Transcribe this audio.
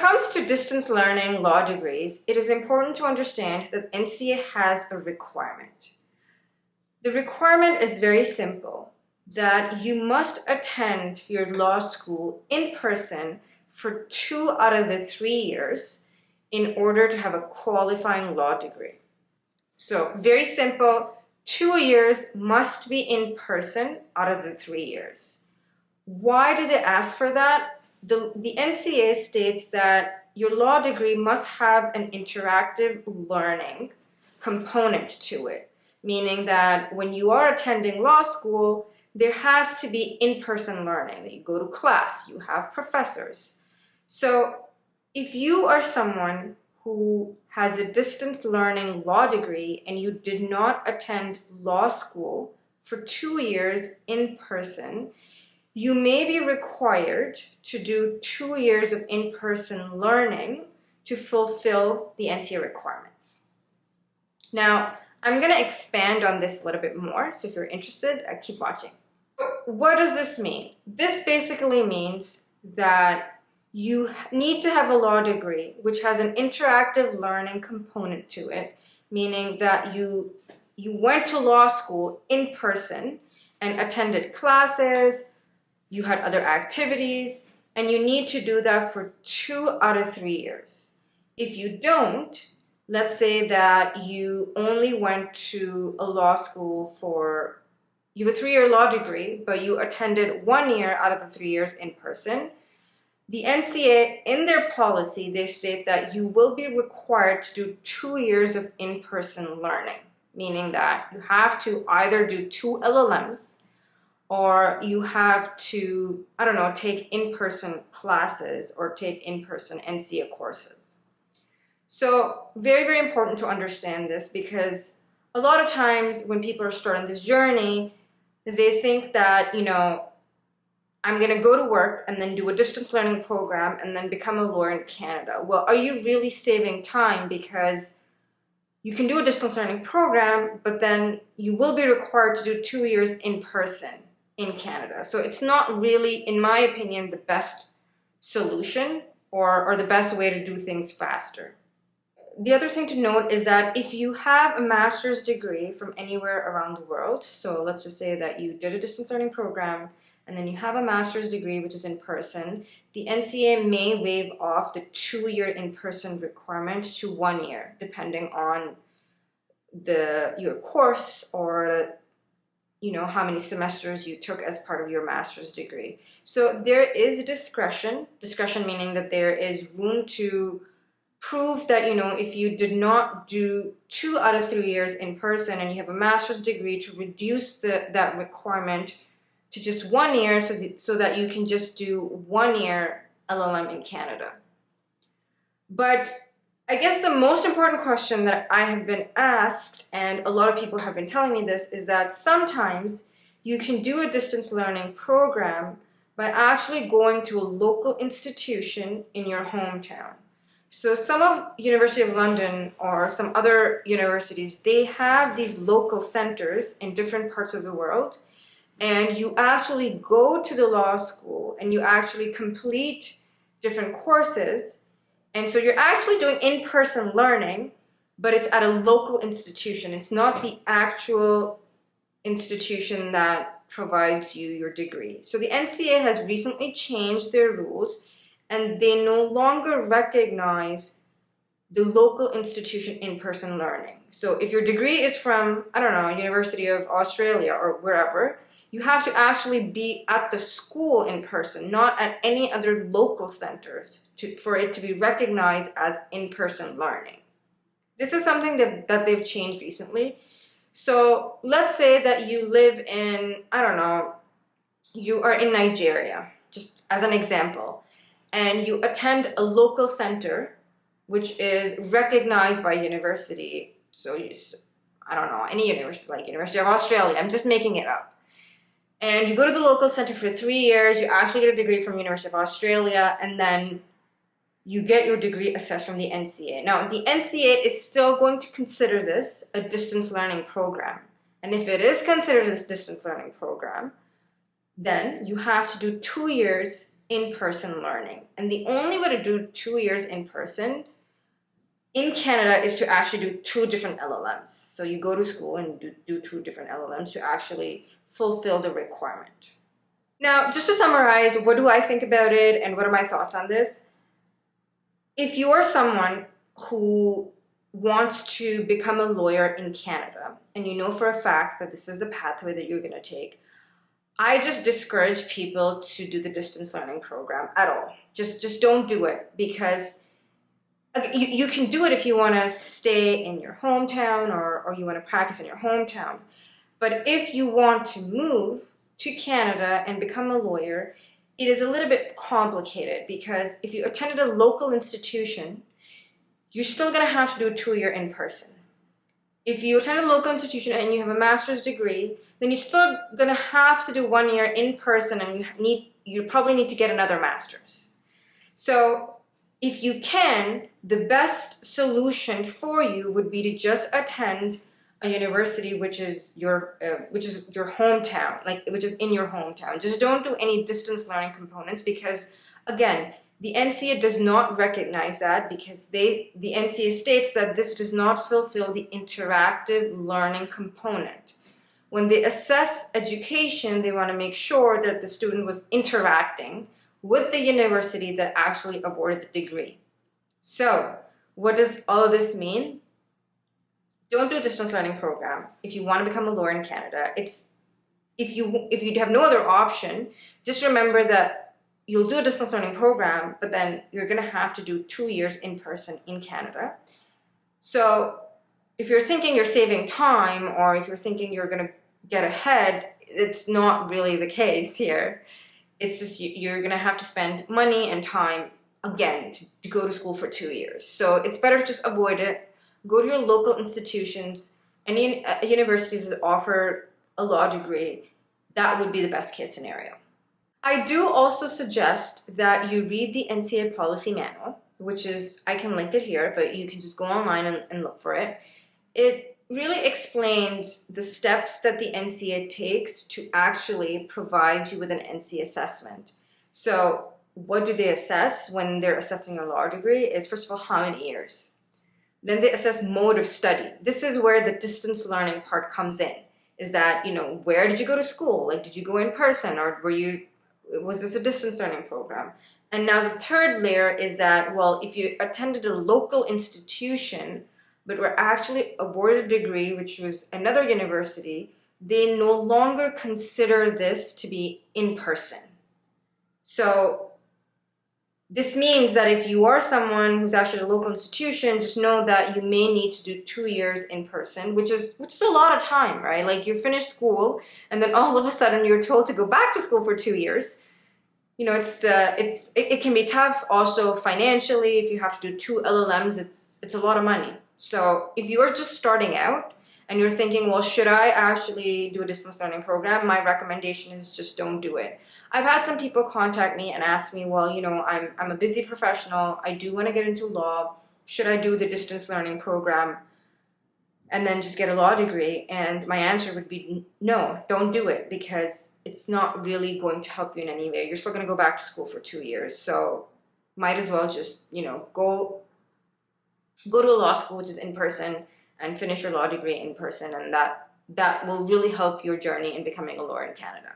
comes to distance learning law degrees, it is important to understand that NCA has a requirement. The requirement is very simple, that you must attend your law school in person for 2 out of the 3 years in order to have a qualifying law degree. So very simple, 2 years must be in person out of the 3 years. Why do they ask for that? The NCA states that your law degree must have an interactive learning component to it, meaning that when you are attending law school, there has to be in-person learning, that you go to class, you have professors. So if you are someone who has a distance learning law degree and you did not attend law school for 2 years in person, you may be required to do 2 years of in-person learning to fulfill the NCA requirements. Now, I'm going to expand on this a little bit more, so if you're interested, keep watching. What does this mean? This basically means that you need to have a law degree which has an interactive learning component to it, meaning that you went to law school in person and attended classes, you had other activities, and you need to do that for 2 out of 3 years. If you don't, let's say that you only went to a law school you have a 3-year law degree, but you attended 1 year out of the 3 years in person. The NCA, in their policy, they state that you will be required to do 2 years of in-person learning, meaning that you have to either do 2 LLMs or you have to, take in-person classes or take in-person NCA courses. So very, very important to understand this, because a lot of times when people are starting this journey, they think that, I'm going to go to work and then do a distance learning program and then become a lawyer in Canada. Well, are you really saving time? Because you can do a distance learning program, but then you will be required to do 2 years in person in Canada. So it's not really, in my opinion, the best solution or the best way to do things faster. The other thing to note is that if you have a master's degree from anywhere around the world, so let's just say that you did a distance learning program and then you have a master's degree which is in person, the NCA may waive off the 2-year in-person requirement to 1 year, depending on your course or how many semesters you took as part of your master's degree. So there is discretion meaning that there is room to prove that, if you did not do 2 out of 3 years in person and you have a master's degree, to reduce that requirement to just 1 year so that you can just do 1 year LLM in Canada. But I guess the most important question that I have been asked, and a lot of people have been telling me this, is that sometimes you can do a distance learning program by actually going to a local institution in your hometown. So some of University of London or some other universities, they have these local centers in different parts of the world, and you actually go to the law school and you actually complete different courses. And so you're actually doing in-person learning, but it's at a local institution. It's not the actual institution that provides you your degree. So the NCA has recently changed their rules, and they no longer recognize the local institution in-person learning. So if your degree is from, University of Australia or wherever, you have to actually be at the school in person, not at any other local centers for it to be recognized as in-person learning. This is something that they've changed recently. So let's say that you live in, you are in Nigeria, just as an example, and you attend a local center which is recognized by university. So any university, like University of Australia, I'm just making it up. And you go to the local center for 3 years, you actually get a degree from University of Australia, and then you get your degree assessed from the NCA. Now, the NCA is still going to consider this a distance learning program. And if it is considered a distance learning program, then you have to do 2 years in-person learning. And the only way to do 2 years in person in Canada is to actually do 2 different LLMs. So you go to school and do 2 different LLMs to actually fulfill the requirement. Now, just to summarize, what do I think about it and what are my thoughts on this? If you are someone who wants to become a lawyer in Canada and you know for a fact that this is the pathway that you're going to take, I just discourage people to do the distance learning program at all. Just don't do it, because you can do it if you want to stay in your hometown or you want to practice in your hometown. But if you want to move to Canada and become a lawyer, it is a little bit complicated, because if you attended a local institution, you're still going to have to do a 2-year in person. If you attend a local institution and you have a master's degree, then you're still going to have to do 1 year in person, and you probably need to get another master's. So if you can, the best solution for you would be to just attend a university which is your hometown, which is in your hometown. Just don't do any distance learning components, because again, the NCA does not recognize that, because the NCA states that this does not fulfill the interactive learning component. When they assess education, they want to make sure that the student was interacting with the university that actually awarded the degree. So what does all of this mean? Don't do a distance learning program if you want to become a lawyer in Canada. If you have no other option, just remember that you'll do a distance learning program, but then you're going to have to do 2 years in person in Canada. So if you're thinking you're saving time, or if you're thinking you're going to get ahead, it's not really the case here. It's just you're going to have to spend money and time again to go to school for 2 years. So it's better to just avoid it. Go to your local institutions. Any universities that offer a law degree, that would be the best case scenario. I do also suggest that you read the NCA policy manual, which is, I can link it here, but you can just go online and look for it. It really explains the steps that the NCA takes to actually provide you with an NCA assessment. So what do they assess when they're assessing your law degree is, first of all, how many years? Then they assess mode of study. This is where the distance learning part comes in, is that, where did you go to school? Did you go in person, or was this a distance learning program? And now the third layer is that, well, if you attended a local institution, but were actually awarded a degree, which was another university, they no longer consider this to be in person. So this means that if you are someone who's actually at a local institution, just know that you may need to do 2 years in person, which is a lot of time, right? You finish school and then all of a sudden you're told to go back to school for 2 years. It can be tough also financially. If you have to do 2 LLMs, it's a lot of money. So if you're just starting out and you're thinking, well, should I actually do a distance learning program? My recommendation is just don't do it. I've had some people contact me and ask me, well, I'm a busy professional. I do want to get into law. Should I do the distance learning program and then just get a law degree? And my answer would be no, don't do it, because it's not really going to help you in any way. You're still going to go back to school for 2 years. So might as well just, go to a law school, which is in person, and finish your law degree in person. And that will really help your journey in becoming a lawyer in Canada.